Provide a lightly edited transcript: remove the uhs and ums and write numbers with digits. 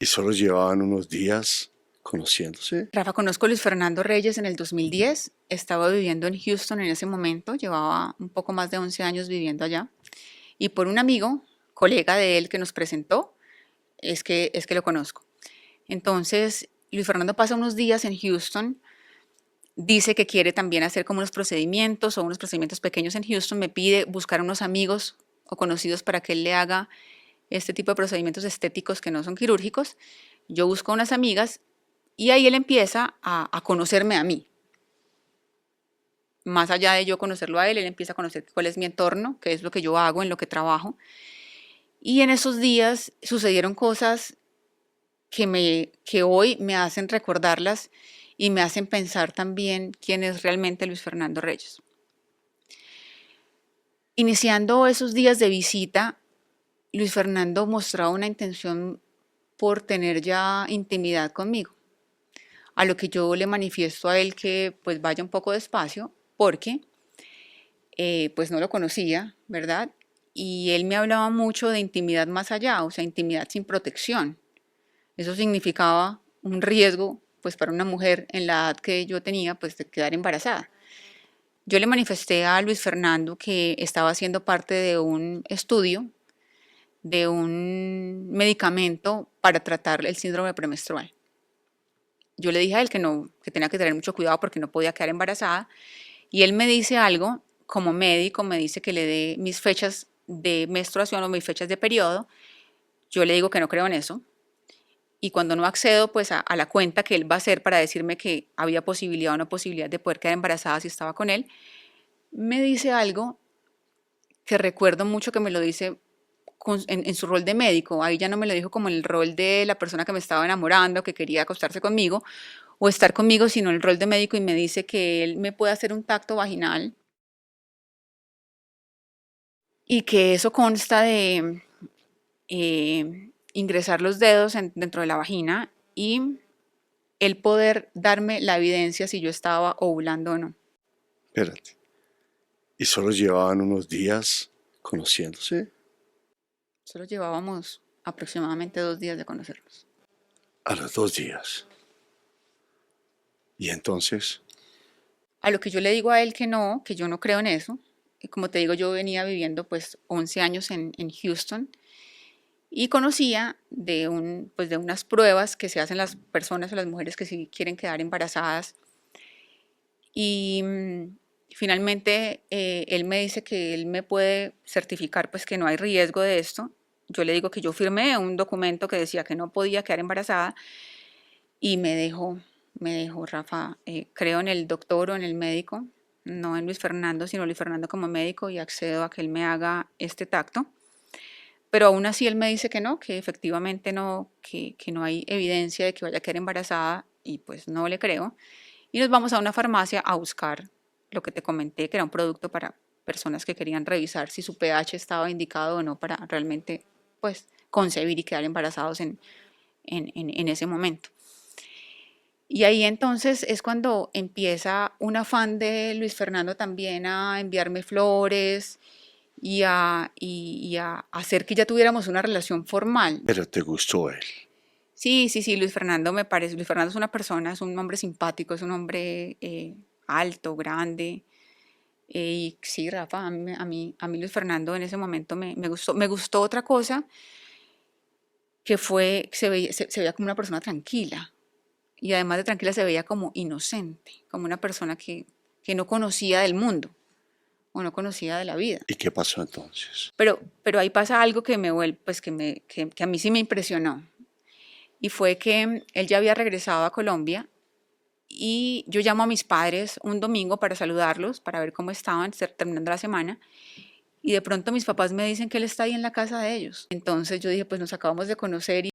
Y solo llevaban unos días conociéndose. Rafa, conozco a Luis Fernando Reyes en el 2010. Estaba viviendo en Houston en ese momento. Llevaba un poco más de 11 años viviendo allá. Y por un amigo, colega de él que nos presentó, es que lo conozco. Entonces, Luis Fernando pasa unos días en Houston. Dice que quiere también hacer como unos procedimientos o unos procedimientos pequeños en Houston. Me pide buscar unos amigos o conocidos para que él le haga este tipo de procedimientos estéticos que no son quirúrgicos. Yo busco unas amigas y ahí él empieza a conocerme a mí. Más allá de yo conocerlo a él, él empieza a conocer cuál es mi entorno, qué es lo que yo hago, en lo que trabajo. Y en esos días sucedieron cosas que hoy me hacen recordarlas y me hacen pensar también quién es realmente Luis Fernando Reyes. Iniciando esos días de visita, Luis Fernando mostraba una intención por tener ya intimidad conmigo, a lo que yo le manifiesto a él que pues vaya un poco despacio porque pues no lo conocía, ¿verdad? Y él me hablaba mucho de intimidad más allá, o sea, intimidad sin protección. Eso significaba un riesgo pues para una mujer en la edad que yo tenía pues de quedar embarazada. Yo le manifesté a Luis Fernando que estaba haciendo parte de un estudio de un medicamento para tratar el síndrome premenstrual. Yo le dije a él que no, que tenía que tener mucho cuidado porque no podía quedar embarazada y él me dice algo, como médico me dice que le dé mis fechas de menstruación o mis fechas de periodo. Yo le digo que no creo en eso y cuando no accedo pues a la cuenta que él va a hacer para decirme que había posibilidad o no posibilidad de poder quedar embarazada si estaba con él, me dice algo que recuerdo mucho que me lo dice en su rol de médico. Ahí ya no me lo dijo como el rol de la persona que me estaba enamorando, que quería acostarse conmigo o estar conmigo, sino el rol de médico y me dice que él me puede hacer un tacto vaginal y que eso consta de ingresar los dedos dentro de la vagina y el poder darme la evidencia si yo estaba ovulando o no. Espérate. Y solo llevaban unos días conociéndose. Solo llevábamos aproximadamente 2 días de conocernos. A los 2 días. Y entonces, A lo que yo le digo a él que no, que yo no creo en eso. Y como te digo, yo venía viviendo pues 11 años en Houston y conocía pues, de unas pruebas que se hacen las personas o las mujeres que sí quieren quedar embarazadas. Y finalmente él me dice que él me puede certificar pues que no hay riesgo de esto. Yo le digo que yo firmé un documento que decía que no podía quedar embarazada y me dijo, Rafa, creo en el doctor o en el médico, no en Luis Fernando, sino Luis Fernando como médico y accedo a que él me haga este tacto. Pero aún así él me dice que no, que efectivamente no, que no hay evidencia de que vaya a quedar embarazada y pues no le creo. Y nos vamos a una farmacia a buscar lo que te comenté, que era un producto para personas que querían revisar si su pH estaba indicado o no para realmente pues concebir y quedar embarazados en ese momento. Y ahí entonces es cuando empieza un afán de Luis Fernando también a enviarme flores y a hacer que ya tuviéramos una relación formal. pero te gustó él. Sí, sí, sí, Luis Fernando me parece, Luis Fernando es una persona, es un hombre simpático, es un hombre alto, grande. Y sí, Rafa, a mí Luis Fernando en ese momento me gustó. Me gustó otra cosa que fue, se veía como una persona tranquila. Y además de tranquila se veía como inocente, como una persona que no conocía del mundo o no conocía de la vida. ¿Y qué pasó entonces? Pero ahí pasa algo que me vuelve, pues que a mí sí me impresionó. Y fue que él ya había regresado a Colombia y yo llamo a mis padres un domingo para saludarlos, para ver cómo estaban terminando la semana. Y de pronto mis papás me dicen que él está ahí en la casa de ellos. Entonces yo dije, pues nos acabamos de conocer